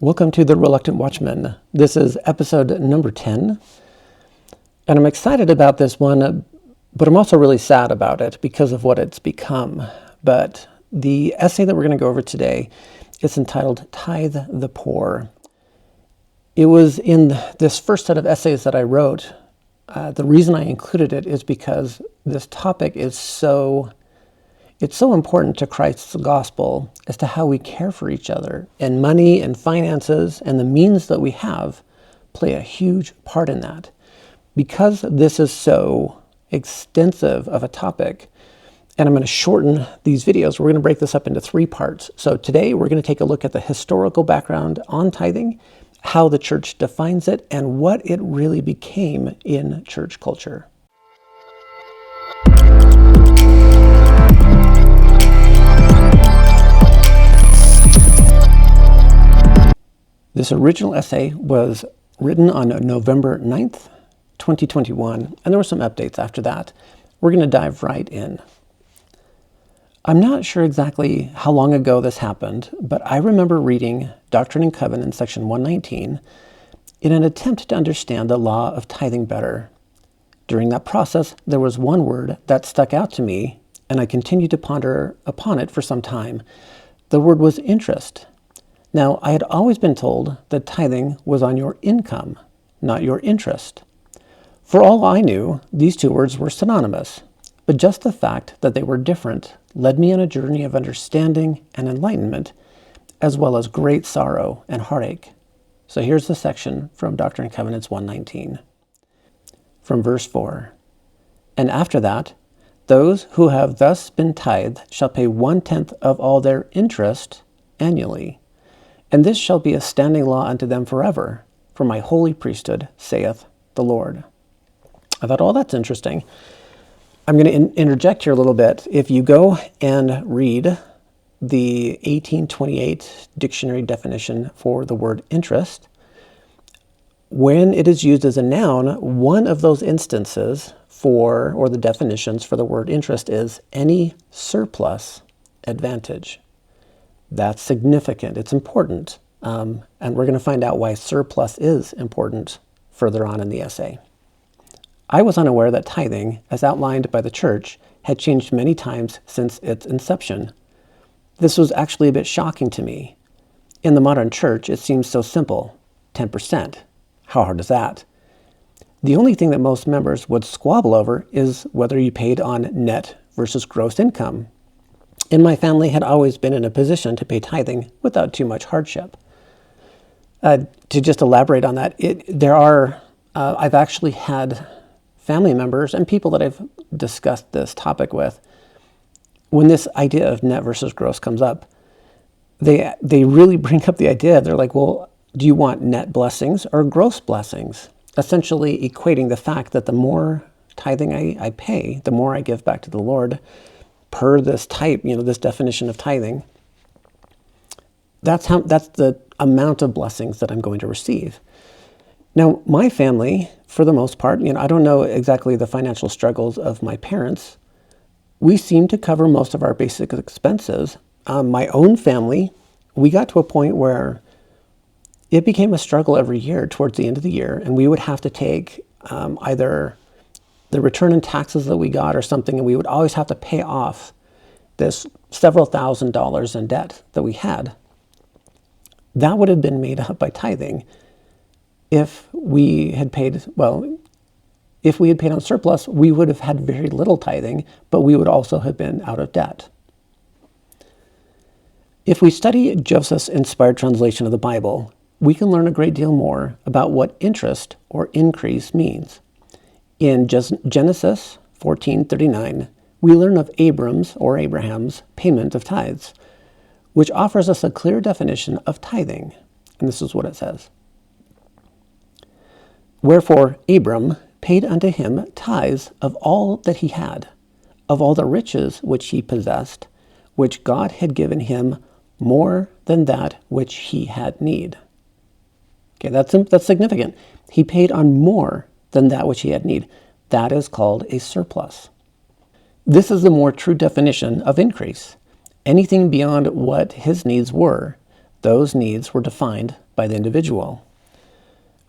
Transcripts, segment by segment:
Welcome to The Reluctant Watchman. This is episode number 10, and I'm excited about this one, but I'm also really sad about it because of what it's become. But the essay that we're going to go over today is entitled Tithe the Poor. It was in this first set of essays that I wrote. The reason I included it is because this topic is so important to Christ's gospel as to how we care for each other. And money and finances and the means that we have play a huge part in that. Because this is so extensive of a topic, and I'm going to shorten these videos, we're going to break this up into 3 parts. So today we're going to take a look at the historical background on tithing, how the church defines it, and what it really became in church culture. This original essay was written on November 9th, 2021, and there were some updates after that. We're going to dive right in. I'm not sure exactly how long ago this happened, but I remember reading Doctrine and Covenants, section 119, in an attempt to understand the law of tithing better. During that process, there was one word that stuck out to me, and I continued to ponder upon it for some time. The word was interest. Now, I had always been told that tithing was on your income, not your interest. For all I knew, these 2 words were synonymous, but just the fact that they were different led me on a journey of understanding and enlightenment, as well as great sorrow and heartache. So here's the section from Doctrine and Covenants 119. From verse 4. And after that, those who have thus been tithed shall pay 1/10 of all their interest annually. And this shall be a standing law unto them forever, for my holy priesthood, saith the Lord. I thought, oh, that's interesting. I'm going to interject here a little bit. If you go and read the 1828 dictionary definition for the word interest, when it is used as a noun, one of those instances or the definitions for the word interest is any surplus advantage. That's significant. It's important. And we're going to find out why surplus is important further on in the essay. I was unaware that tithing, as outlined by the church, had changed many times since its inception. This was actually a bit shocking to me. In the modern church, it seems so simple. 10%. How hard is that? The only thing that most members would squabble over is whether you paid on net versus gross income. And my family had always been in a position to pay tithing without too much hardship. To just elaborate on that, I've actually had family members and people that I've discussed this topic with, when this idea of net versus gross comes up, they really bring up the idea. They're like, well, do you want net blessings or gross blessings? Essentially equating the fact that the more tithing I pay, the more I give back to the Lord, per this type, this definition of tithing, that's the amount of blessings that I'm going to receive. Now, my family, for the most part, I don't know exactly the financial struggles of my parents. We seem to cover most of our basic expenses. My own family, we got to a point where it became a struggle every year towards the end of the year, and we would have to take either the return in taxes that we got or something, and we would always have to pay off this several $1,000s in debt that we had. That would have been made up by tithing if we had paid on surplus. We would have had very little tithing, but we would also have been out of debt. If we study Joseph's inspired translation of the Bible, we can learn a great deal more about what interest or increase means. In Genesis 14:39, we learn of Abraham's payment of tithes, which offers us a clear definition of tithing. And this is what it says. Wherefore Abram paid unto him tithes of all that he had, of all the riches which he possessed, which God had given him more than that which he had need. Okay, that's significant. He paid on more than that which he had need. That is called a surplus. This is the more true definition of increase. Anything beyond what his needs were, Those needs were defined by the individual.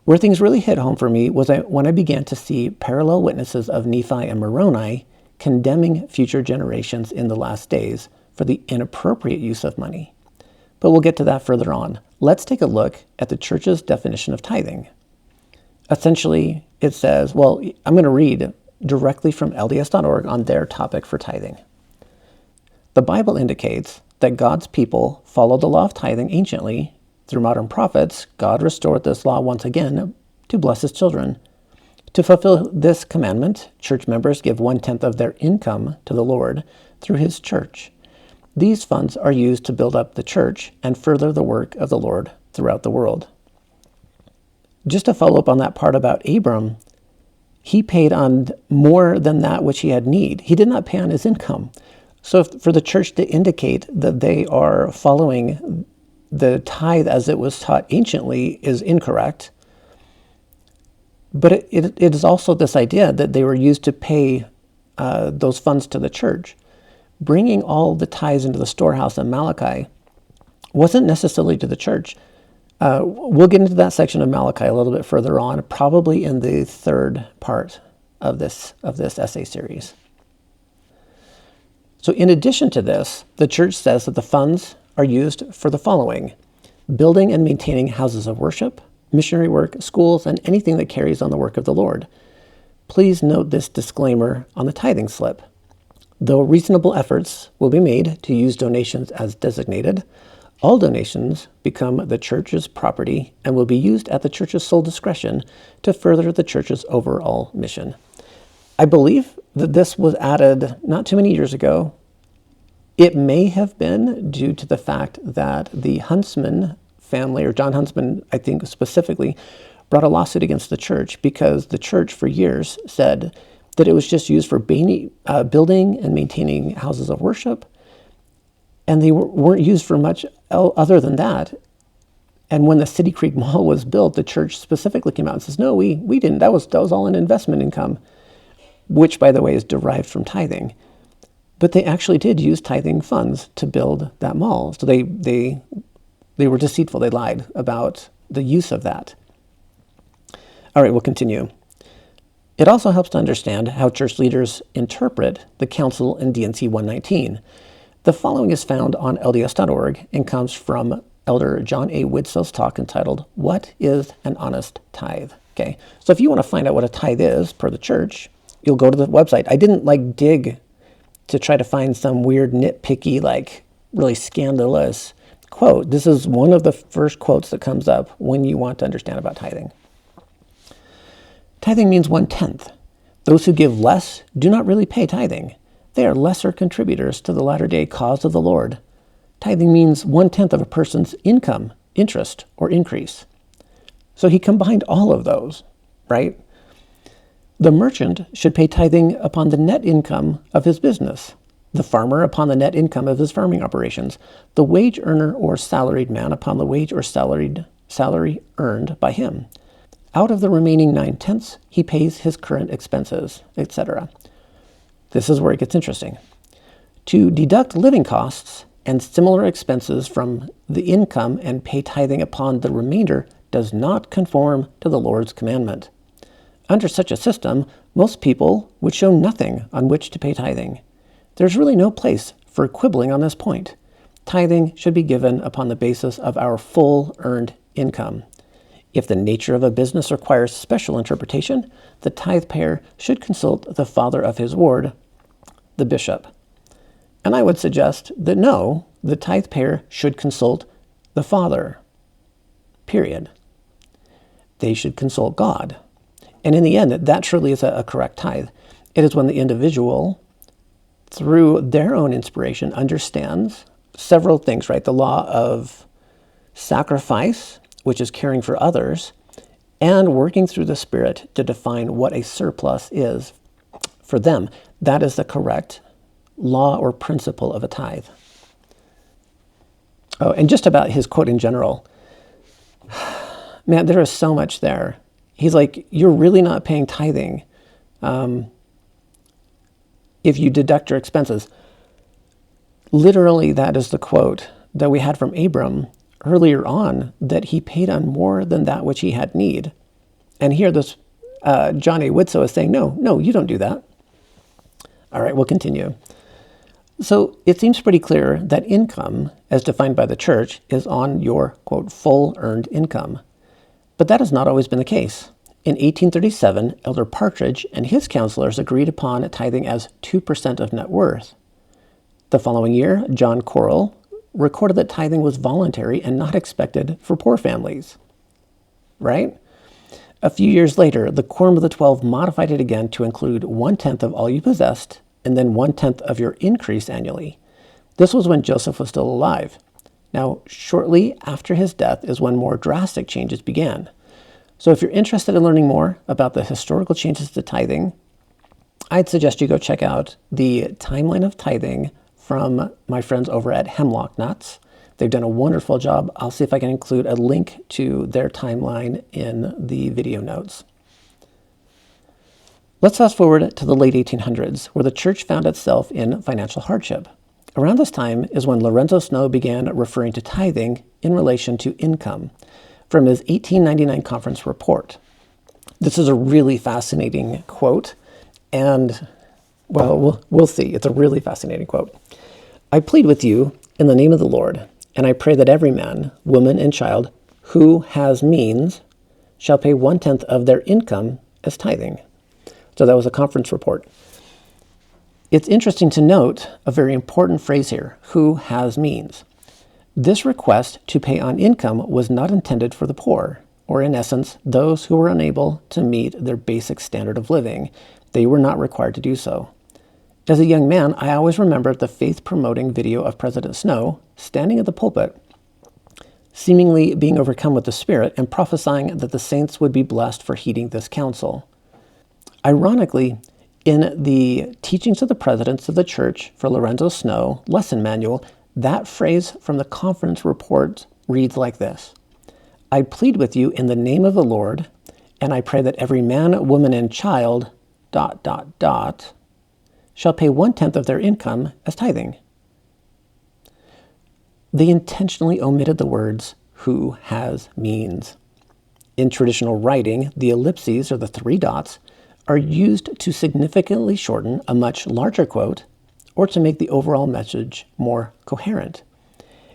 Where things really hit home for me was when I began to see parallel witnesses of Nephi and Moroni condemning future generations in the last days for the inappropriate use of money. But we'll get to that further on. Let's take a look at the church's definition of tithing. Essentially, it says, well, I'm going to read directly from LDS.org on their topic for tithing. The Bible indicates that God's people followed the law of tithing anciently. Through modern prophets, God restored this law once again to bless his children. To fulfill this commandment, church members give 1/10 of their income to the Lord through his church. These funds are used to build up the church and further the work of the Lord throughout the world. Just to follow up on that part about Abram, he paid on more than that which he had need. He did not pay on his income. So for the church to indicate that they are following the tithe as it was taught anciently is incorrect. But it is also this idea that they were used to pay those funds to the church. Bringing all the tithes into the storehouse in Malachi wasn't necessarily to the church. We'll get into that section of Malachi a little bit further on, probably in the third part of this essay series. So in addition to this, the church says that the funds are used for the following: building and maintaining houses of worship, missionary work, schools, and anything that carries on the work of the Lord. Please note this disclaimer on the tithing slip. Though reasonable efforts will be made to use donations as designated, all donations become the church's property and will be used at the church's sole discretion to further the church's overall mission. I believe that this was added not too many years ago. It may have been due to the fact that the Huntsman family, or John Huntsman, I think specifically, brought a lawsuit against the church because the church for years said that it was just used for building and maintaining houses of worship, and they weren't used for much other than that. And when the City Creek Mall was built, the church specifically came out and says, no, we didn't. That was all an investment income, which, by the way, is derived from tithing. But they actually did use tithing funds to build that mall. So they were deceitful. They lied about the use of that. All right, we'll continue. It also helps to understand how church leaders interpret the council in D&C 119. The following is found on LDS.org and comes from Elder John A. Widsell's talk entitled, What is an Honest Tithe? Okay, so if you want to find out what a tithe is per the church, you'll go to the website. I didn't dig to try to find some weird nitpicky, really scandalous quote. This is one of the first quotes that comes up when you want to understand about tithing. Tithing means 1/10. Those who give less do not really pay tithing. They are lesser contributors to the latter-day cause of the Lord. Tithing means 1/10 of a person's income, interest, or increase. So he combined all of those, right? The merchant should pay tithing upon the net income of his business, the farmer upon the net income of his farming operations, the wage earner or salaried man upon the wage or salary earned by him. Out of the remaining 9/10, he pays his current expenses, etc. This is where it gets interesting. To deduct living costs and similar expenses from the income and pay tithing upon the remainder does not conform to the Lord's commandment. Under such a system, most people would show nothing on which to pay tithing. There's really no place for quibbling on this point. Tithing should be given upon the basis of our full earned income. If the nature of a business requires special interpretation, the tithe payer should consult the father of his ward, the bishop. And I would suggest that no, the tithe payer should consult the father, period. They should consult God. And in the end, that truly is a correct tithe. It is when the individual, through their own inspiration, understands several things, right? The law of sacrifice, which is caring for others, and working through the Spirit to define what a surplus is for them. That is the correct law or principle of a tithe. Oh, and just about his quote in general, man, there is so much there. He's like, you're really not paying tithing if you deduct your expenses. Literally, that is the quote that we had from Abram earlier on that he paid on more than that which he had need. And here this John A. Widtsoe is saying, no, you don't do that. All right, we'll continue. So it seems pretty clear that income, as defined by the church, is on your, quote, full earned income. But that has not always been the case. In 1837, Elder Partridge and his counselors agreed upon tithing as 2% of net worth. The following year, John Corrill recorded that tithing was voluntary and not expected for poor families. Right? A few years later, the Quorum of the 12 modified it again to include 1/10 of all you possessed and then 1/10 of your increase annually. This was when Joseph was still alive. Now, shortly after his death is when more drastic changes began. So if you're interested in learning more about the historical changes to tithing, I'd suggest you go check out the timeline of tithing from my friends over at Hemlock Nuts. They've done a wonderful job. I'll see if I can include a link to their timeline in the video notes. Let's fast forward to the late 1800s, where the church found itself in financial hardship. Around this time is when Lorenzo Snow began referring to tithing in relation to income from his 1899 conference report. This is a really fascinating quote, and, well, we'll see. It's a really fascinating quote. I plead with you in the name of the Lord, and I pray that every man, woman, and child who has means shall pay 1/10 of their income as tithing. So that was a conference report. It's interesting to note a very important phrase here, who has means. This request to pay on income was not intended for the poor, or in essence, those who were unable to meet their basic standard of living. They were not required to do so. As a young man, I always remembered the faith-promoting video of President Snow standing at the pulpit, seemingly being overcome with the Spirit and prophesying that the saints would be blessed for heeding this counsel. Ironically, in the Teachings of the Presidents of the Church for Lorenzo Snow lesson manual, that phrase from the conference report reads like this: I plead with you in the name of the Lord, and I pray that every man, woman, and child, ... shall pay 1/10 of their income as tithing. They intentionally omitted the words, who has means. In traditional writing, the ellipses, or the 3 dots, are used to significantly shorten a much larger quote or to make the overall message more coherent.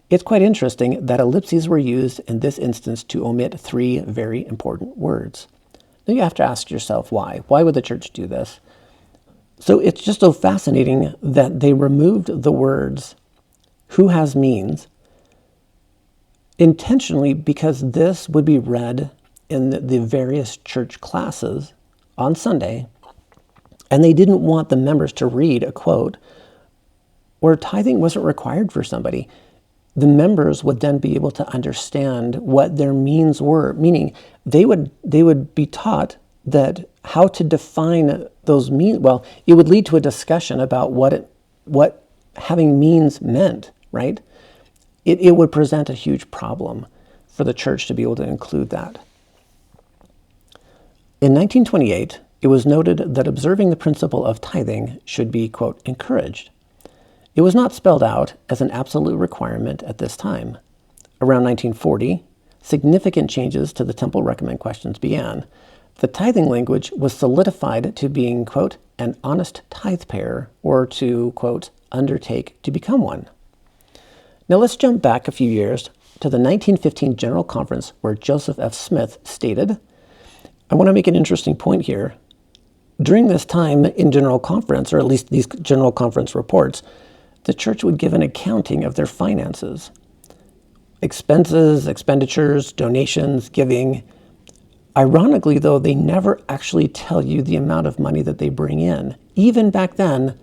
It's quite interesting that ellipses were used in this instance to omit 3 very important words. Now you have to ask yourself why. Why would the church do this? So it's just so fascinating that they removed the words who has means intentionally, because this would be read in the various church classes on Sunday, and they didn't want the members to read a quote where tithing wasn't required for somebody. The members would then be able to understand what their means were, meaning they would be taught that how to define those means. Well, it would lead to a discussion about what having means meant, right? It would present a huge problem for the church to be able to include that. In 1928, it was noted that observing the principle of tithing should be, quote, encouraged. It was not spelled out as an absolute requirement at this time. Around 1940, significant changes to the Temple Recommend Questions began. The tithing language was solidified to being, quote, an honest tithe payer, or to, quote, undertake to become one. Now let's jump back a few years to the 1915 General Conference, where Joseph F. Smith stated, I want to make an interesting point here. During this time in General Conference, or at least these General Conference reports, the church would give an accounting of their finances. Expenses, expenditures, donations, giving. Ironically, though, they never actually tell you the amount of money that they bring in. Even back then,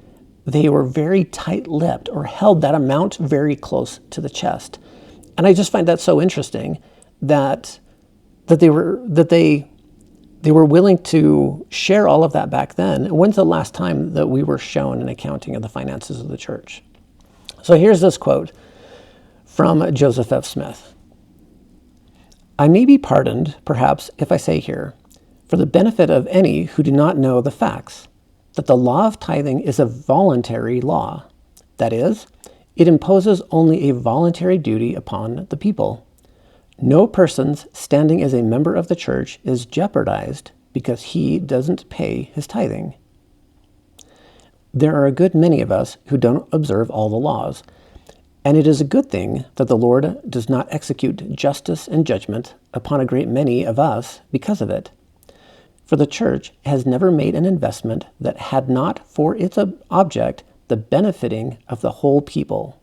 they were very tight-lipped, or held that amount very close to the chest. And I just find that so interesting that they were willing to share all of that back then. When's the last time that we were shown an accounting of the finances of the church? So here's this quote from Joseph F. Smith. I may be pardoned, perhaps, if I say here, for the benefit of any who do not know the facts, that the law of tithing is a voluntary law. That is, it imposes only a voluntary duty upon the people, No person's standing as a member of the church is jeopardized because he doesn't pay his tithing. There are a good many of us who don't observe all the laws, and it is a good thing that the Lord does not execute justice and judgment upon a great many of us because of it. For the church has never made an investment that had not for its object the benefiting of the whole people.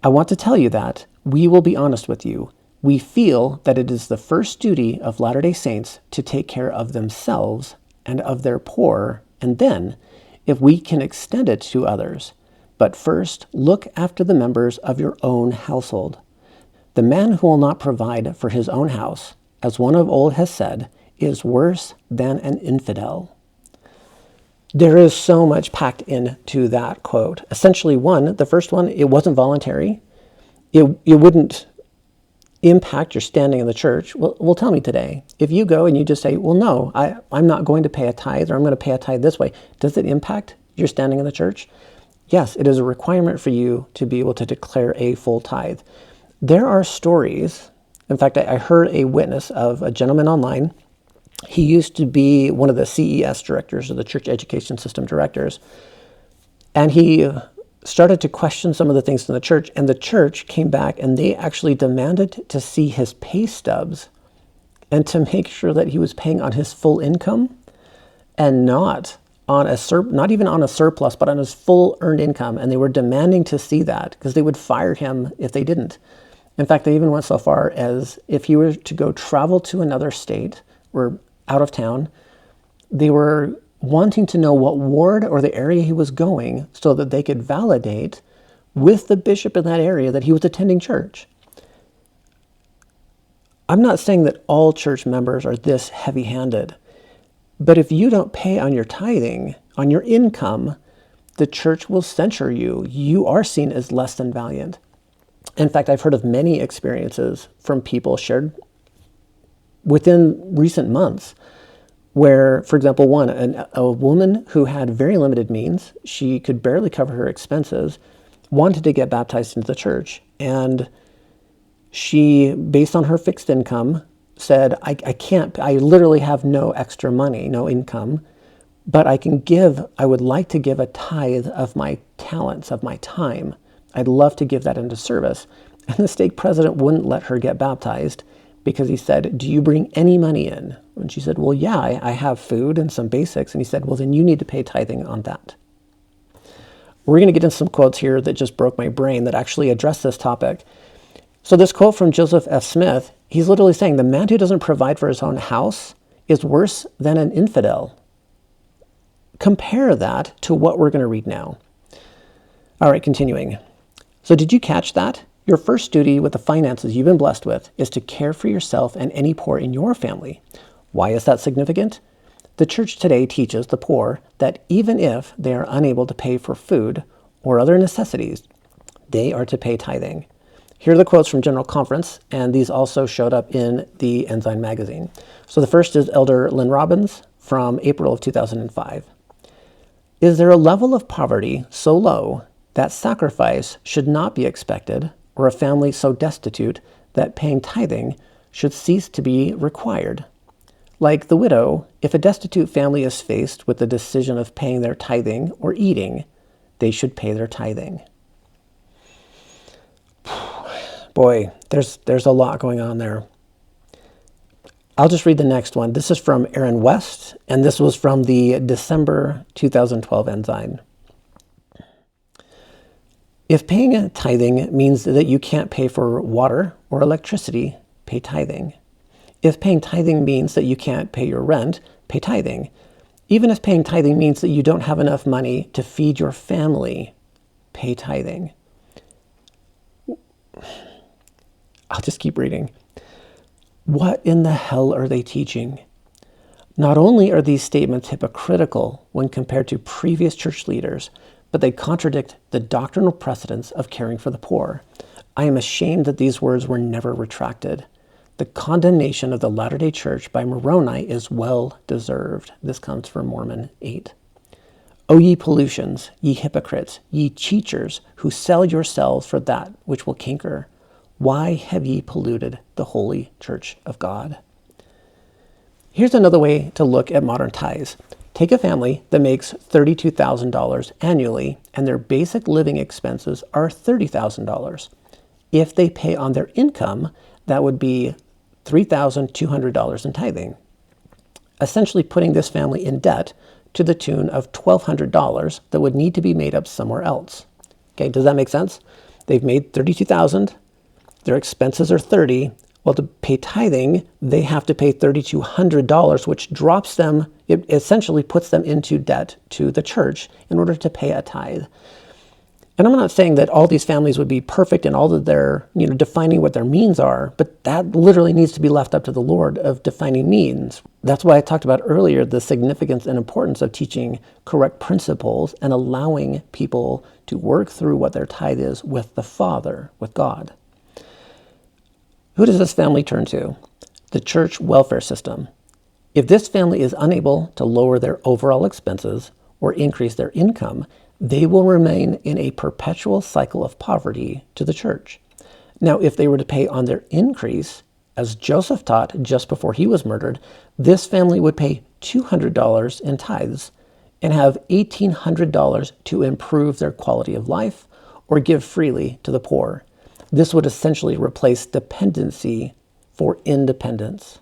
I want to tell you that we will be honest with you. We feel that it is the first duty of Latter-day Saints to take care of themselves and of their poor, and then, if we can extend it to others. But first, look after the members of your own household. The man who will not provide for his own house, as one of old has said, is worse than an infidel. There is so much packed into that quote. Essentially, the first one, it wasn't voluntary. It wouldn't impact your standing in the church. Well, tell me today, if you go and you just say, well, no, I'm not going to pay a tithe, or I'm going to pay a tithe this way, does it impact your standing in the church? Yes, it is a requirement for you to be able to declare a full tithe. There are stories. In fact, I heard a witness of a gentleman online. He used to be one of the CES directors, or the Church Education System directors. And he started to question some of the things in the church. And the church came back and they actually demanded to see his pay stubs and to make sure that he was paying on his full income and not even on a surplus, but on his full earned income. And they were demanding to see that because they would fire him if they didn't. In fact, they even went so far as if he were to go travel to another state or out of town, they were wanting to know what ward or the area he was going so that they could validate with the bishop in that area that he was attending church. I'm not saying that all church members are this heavy-handed, but if you don't pay on your tithing, on your income, the church will censure you. You are seen as less than valiant. In fact, I've heard of many experiences from people shared within recent months where, for example, a woman who had very limited means, she could barely cover her expenses, wanted to get baptized into the church. And she, based on her fixed income, said, I literally have no extra money, no income, but I would like to give a tithe of my talents, of my time. I'd love to give that into service. And the stake president wouldn't let her get baptized because he said, do you bring any money in? And she said, well, yeah, I have food and some basics. And he said, well, then you need to pay tithing on that. We're going to get into some quotes here that just broke my brain that actually address this topic. So this quote from Joseph F. Smith, he's literally saying the man who doesn't provide for his own house is worse than an infidel. Compare that to what we're going to read now. All right, continuing. So did you catch that? Your first duty with the finances you've been blessed with is to care for yourself and any poor in your family. Why is that significant? The church today teaches the poor that even if they are unable to pay for food or other necessities, they are to pay tithing. Here are the quotes from General Conference, and these also showed up in the Ensign magazine. So the first is Elder Lynn Robbins from April of 2005. Is there a level of poverty so low that sacrifice should not be expected, or a family so destitute that paying tithing should cease to be required? Like the widow, if a destitute family is faced with the decision of paying their tithing or eating, they should pay their tithing. Boy, there's a lot going on there. I'll just read the next one. This is from Aaron West, and this was from the December 2012 Ensign. If paying tithing means that you can't pay for water or electricity, pay tithing. If paying tithing means that you can't pay your rent, pay tithing. Even if paying tithing means that you don't have enough money to feed your family, pay tithing. I'll just keep reading. What in the hell are they teaching? Not only are these statements hypocritical when compared to previous church leaders, but they contradict the doctrinal precedents of caring for the poor. I am ashamed that these words were never retracted. The condemnation of the Latter-day Church by Moroni is well deserved. This comes from Mormon 8. O ye pollutions, ye hypocrites, ye teachers, who sell yourselves for that which will canker. Why have ye polluted the holy church of God? Here's another way to look at modern tithes. Take a family that makes $32,000 annually and their basic living expenses are $30,000. If they pay on their income, that would be $3,200 in tithing, essentially putting this family in debt to the tune of $1,200 that would need to be made up somewhere else. Okay, does that make sense? They've made $32,000, their expenses are $30,000. Well, to pay tithing, they have to pay $3,200, which drops them, it essentially puts them into debt to the church in order to pay a tithe. And I'm not saying that all these families would be perfect in all of their, defining what their means are, but that literally needs to be left up to the Lord of defining means. That's why I talked about earlier the significance and importance of teaching correct principles and allowing people to work through what their tithe is with the Father, with God. Who does this family turn to? The church welfare system. If this family is unable to lower their overall expenses or increase their income, they will remain in a perpetual cycle of poverty to the church. Now, if they were to pay on their increase, as Joseph taught just before he was murdered, this family would pay $200 in tithes and have $1,800 to improve their quality of life or give freely to the poor. This would essentially replace dependency for independence.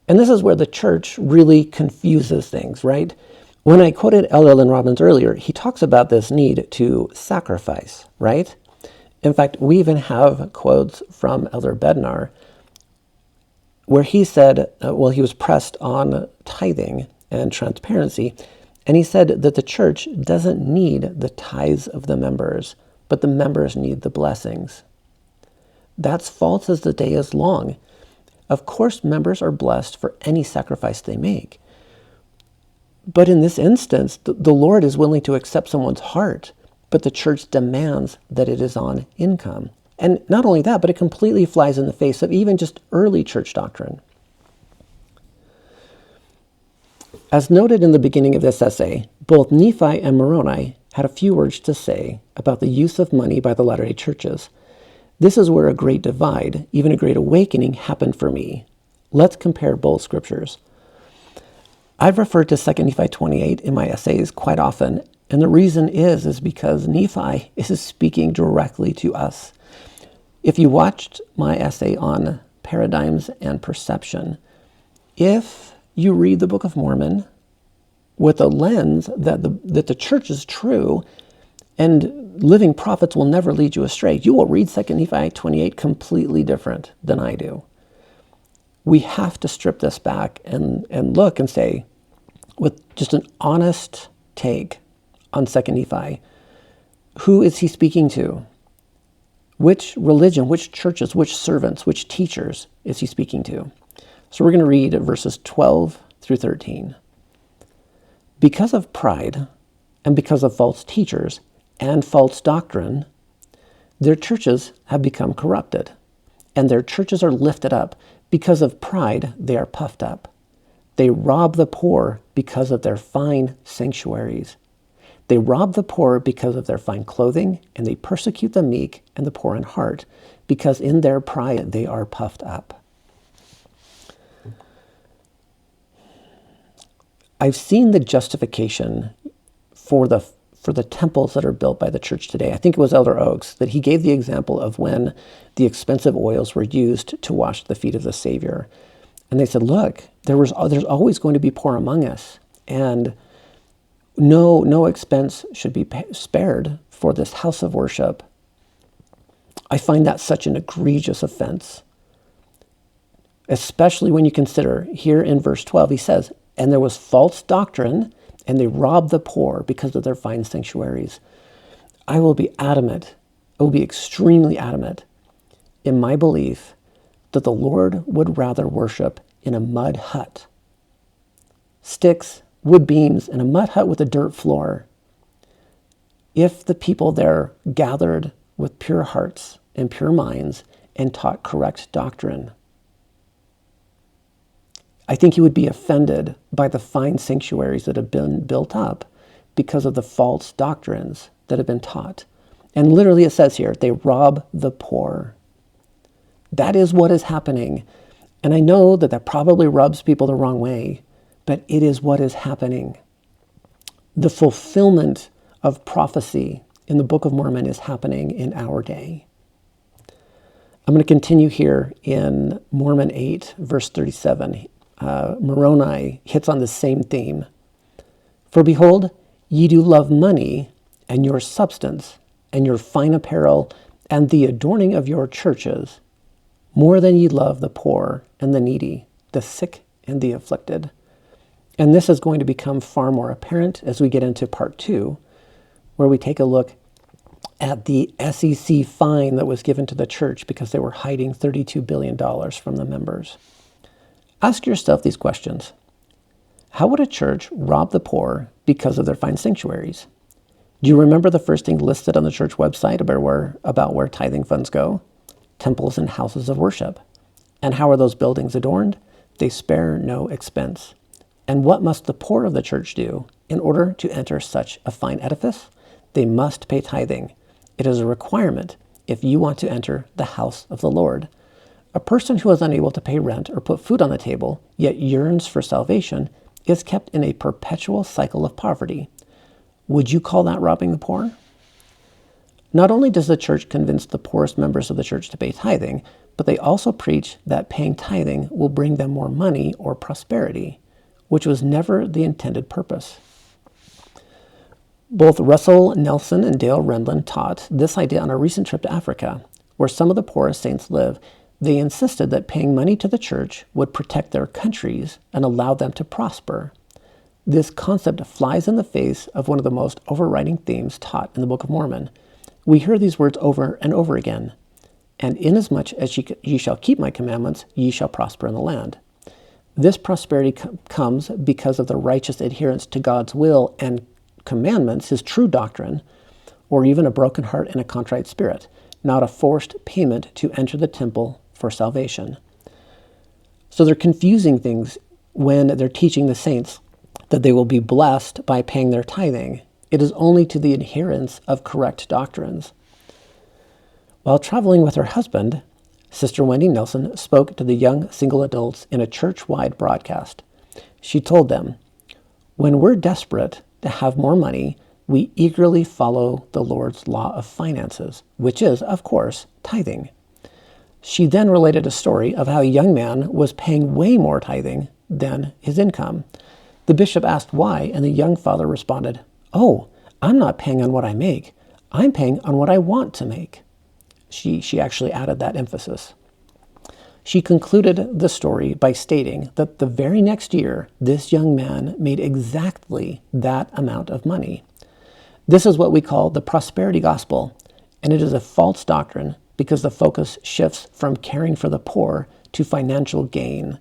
And this is where the church really confuses things, right? When I quoted Elder Lynn Robbins earlier, he talks about this need to sacrifice, right? In fact, we even have quotes from Elder Bednar where he said, he was pressed on tithing and transparency, and he said that the church doesn't need the tithes of the members, but the members need the blessings. That's false as the day is long. Of course, members are blessed for any sacrifice they make. But in this instance, the Lord is willing to accept someone's heart, but the church demands that it is on income. And not only that, but it completely flies in the face of even just early church doctrine. As noted in the beginning of this essay, both Nephi and Moroni had a few words to say about the use of money by the Latter-day Churches. This is where a great divide, even a great awakening, happened for me. Let's compare both scriptures. I've referred to 2 Nephi 28 in my essays quite often, and the reason is because Nephi is speaking directly to us. If you watched my essay on paradigms and perception, if you read the Book of Mormon with a lens that the church is true and living prophets will never lead you astray, you will read 2 Nephi 28 completely different than I do. We have to strip this back and look and say, with just an honest take on 2 Nephi, who is he speaking to? Which religion, which churches, which servants, which teachers is he speaking to? So we're going to read verses 12 through 13. Because of pride and because of false teachers and false doctrine, their churches have become corrupted, and their churches are lifted up. Because of pride, they are puffed up. They rob the poor because of their fine sanctuaries. They rob the poor because of their fine clothing, and they persecute the meek and the poor in heart, because in their pride they are puffed up. I've seen the justification for the temples that are built by the church today. I think it was Elder Oaks that he gave the example of when the expensive oils were used to wash the feet of the Savior. And they said, look, there's always going to be poor among us, and no expense should be spared for this house of worship. I find that such an egregious offense, especially when you consider here in verse 12, he says, and there was false doctrine, and they robbed the poor because of their fine sanctuaries. I will be adamant, I will be extremely adamant in my belief that the Lord would rather worship in a mud hut. Sticks, wood beams, and a mud hut with a dirt floor. If the people there gathered with pure hearts and pure minds and taught correct doctrine, I think he would be offended by the fine sanctuaries that have been built up because of the false doctrines that have been taught. And literally it says here, they rob the poor. That is what is happening. And I know that that probably rubs people the wrong way, but it is what is happening. The fulfillment of prophecy in the Book of Mormon is happening in our day. I'm going to continue here in Mormon 8, verse 37. Moroni hits on the same theme. For behold, ye do love money, and your substance, and your fine apparel, and the adorning of your churches, more than ye love the poor and the needy, the sick and the afflicted. And this is going to become far more apparent as we get into part 2, where we take a look at the SEC fine that was given to the church because they were hiding $32 billion from the members. Ask yourself these questions. How would a church rob the poor because of their fine sanctuaries? Do you remember the first thing listed on the church website about where tithing funds go? Temples and houses of worship. And how are those buildings adorned? They spare no expense. And what must the poor of the church do in order to enter such a fine edifice? They must pay tithing. It is a requirement if you want to enter the house of the Lord. A person who is unable to pay rent or put food on the table, yet yearns for salvation, is kept in a perpetual cycle of poverty. Would you call that robbing the poor? Not only does the church convince the poorest members of the church to pay tithing, but they also preach that paying tithing will bring them more money or prosperity, which was never the intended purpose. Both Russell Nelson and Dale Renlund taught this idea on a recent trip to Africa, where some of the poorest saints live. They insisted that paying money to the church would protect their countries and allow them to prosper. This concept flies in the face of one of the most overriding themes taught in the Book of Mormon. We hear these words over and over again. And inasmuch as ye shall keep my commandments, ye shall prosper in the land. This prosperity comes because of the righteous adherence to God's will and commandments, his true doctrine, or even a broken heart and a contrite spirit, not a forced payment to enter the temple for salvation. So they're confusing things when they're teaching the saints that they will be blessed by paying their tithing. It is only to the adherence of correct doctrines. While traveling with her husband, Sister Wendy Nelson spoke to the young single adults in a church-wide broadcast. She told them, "When we're desperate to have more money, we eagerly follow the Lord's law of finances, which is, of course, tithing." She then related a story of how a young man was paying way more tithing than his income. The bishop asked why, and the young father responded, "Oh, I'm not paying on what I make. I'm paying on what I want to make." She actually added that emphasis. She concluded the story by stating that the very next year, this young man made exactly that amount of money. This is what we call the prosperity gospel, and it is a false doctrine because the focus shifts from caring for the poor to financial gain.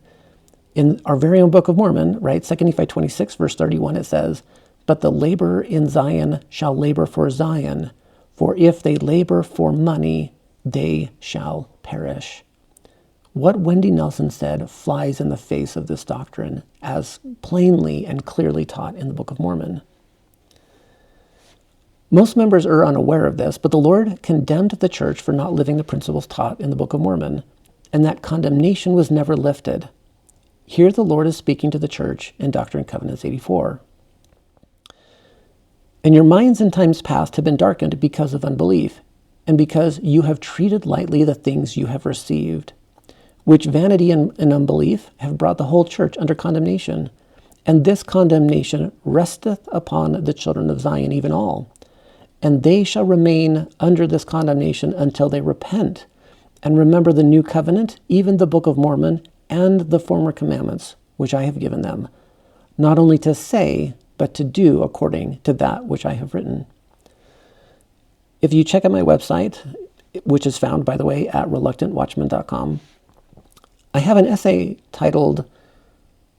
In our very own Book of Mormon, right, 2 Nephi 26, verse 31, it says, "But the laborer in Zion shall labor for Zion, for if they labor for money, they shall perish." What Wendy Nelson said flies in the face of this doctrine, as plainly and clearly taught in the Book of Mormon. Most members are unaware of this, but the Lord condemned the church for not living the principles taught in the Book of Mormon, and that condemnation was never lifted. Here the Lord is speaking to the church in Doctrine and Covenants 84. "And your minds in times past have been darkened because of unbelief, and because you have treated lightly the things you have received, which vanity and unbelief have brought the whole church under condemnation. And this condemnation resteth upon the children of Zion, even all. And they shall remain under this condemnation until they repent, and remember the new covenant, even the Book of Mormon, and the former commandments, which I have given them, not only to say, but to do according to that which I have written." If you check out my website, which is found, by the way, at reluctantwatchman.com, I have an essay titled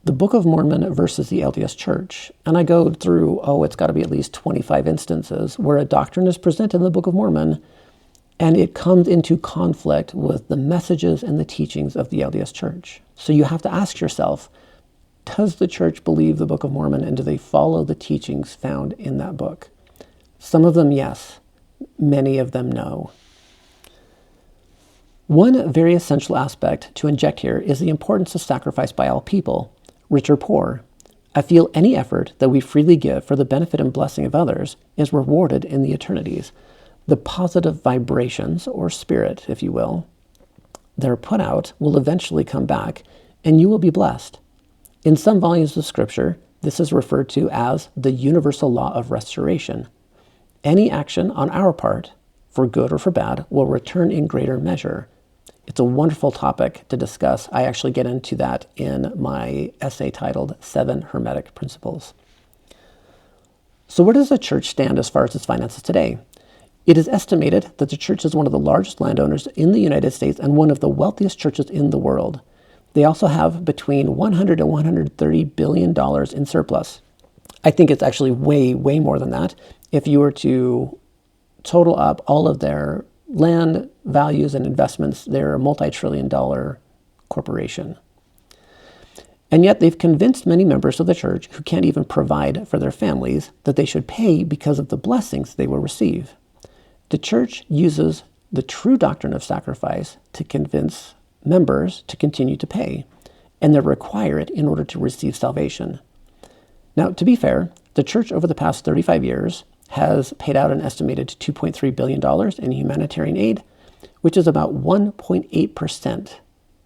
The Book of Mormon versus the LDS Church. And I go through, it's got to be at least 25 instances where a doctrine is presented in the Book of Mormon and it comes into conflict with the messages and the teachings of the LDS Church. So you have to ask yourself, does the church believe the Book of Mormon and do they follow the teachings found in that book? Some of them, yes. Many of them, no. One very essential aspect to inject here is the importance of sacrifice by all people, rich or poor. I feel any effort that we freely give for the benefit and blessing of others is rewarded in the eternities. The positive vibrations, or spirit, if you will, that are put out will eventually come back, and you will be blessed. In some volumes of Scripture, this is referred to as the universal law of restoration. Any action on our part, for good or for bad, will return in greater measure. It's a wonderful topic to discuss. I actually get into that in my essay titled 7 Hermetic Principles. So where does the church stand as far as its finances today? It is estimated that the church is one of the largest landowners in the United States and one of the wealthiest churches in the world. They also have between $100 and $130 billion in surplus. I think it's actually way, way more than that. If you were to total up all of their land values and investments, they're a multi-trillion-dollar corporation. And yet they've convinced many members of the church who can't even provide for their families that they should pay because of the blessings they will receive. The church uses the true doctrine of sacrifice to convince members to continue to pay, and they require it in order to receive salvation. Now, to be fair, the church over the past 35 years has paid out an estimated $2.3 billion in humanitarian aid, which is about 1.8%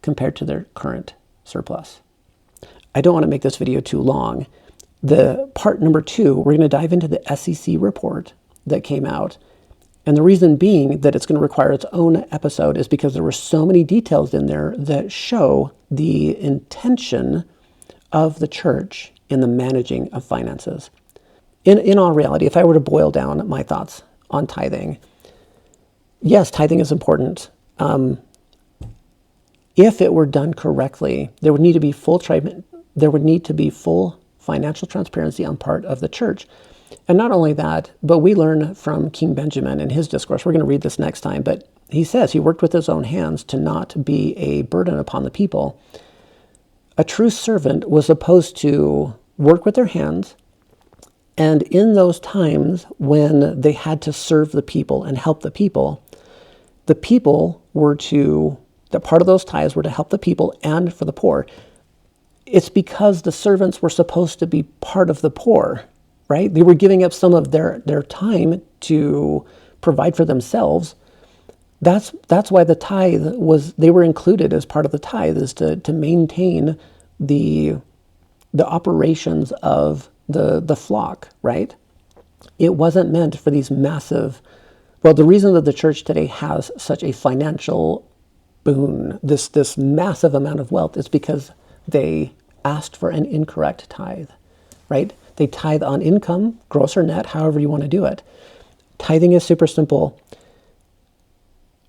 compared to their current surplus. I don't want to make this video too long. The part number 2, we're going to dive into the SEC report that came out. And the reason being that it's going to require its own episode is because there were so many details in there that show the intention of the church in the managing of finances. In all reality, if I were to boil down my thoughts on tithing, yes, tithing is important. If it were done correctly, there would need to be full financial transparency on part of the church. And not only that, but we learn from King Benjamin in his discourse. We're going to read this next time, but he says he worked with his own hands to not be a burden upon the people. A true servant was supposed to work with their hands, and in those times when they had to serve the people and help the people were that part of those tithes were to help the people and for the poor. It's because the servants were supposed to be part of the poor, right? They were giving up some of their time to provide for themselves. That's why the tithe they were included as part of the tithe, is to maintain the operations of the flock, right? It wasn't meant for these massive, the reason that the church today has such a financial boon, this massive amount of wealth, is because they asked for an incorrect tithe, right? They tithe on income, gross or net, however you want to do it. Tithing is super simple.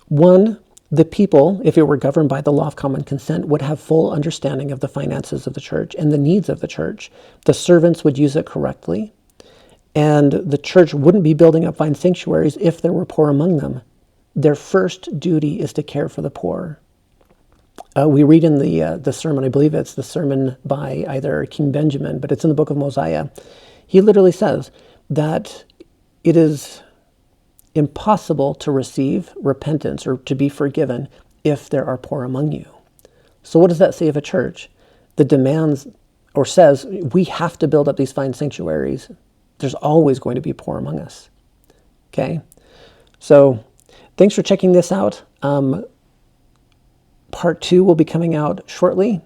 One, the people, if it were governed by the law of common consent, would have full understanding of the finances of the church and the needs of the church. The servants would use it correctly, and the church wouldn't be building up fine sanctuaries if there were poor among them. Their first duty is to care for the poor. We read in the sermon, I believe it's the sermon by either King Benjamin, but it's in the book of Mosiah. He literally says that it is impossible to receive repentance or to be forgiven if there are poor among you. So what does that say of a church that demands or says we have to build up these fine sanctuaries? There's always going to be poor among us. Okay? So thanks for checking this out. Part 2 will be coming out shortly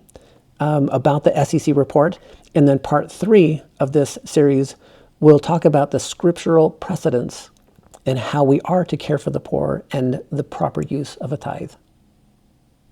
about the SEC report. And then part 3 of this series will talk about the scriptural precedents and how we are to care for the poor and the proper use of a tithe.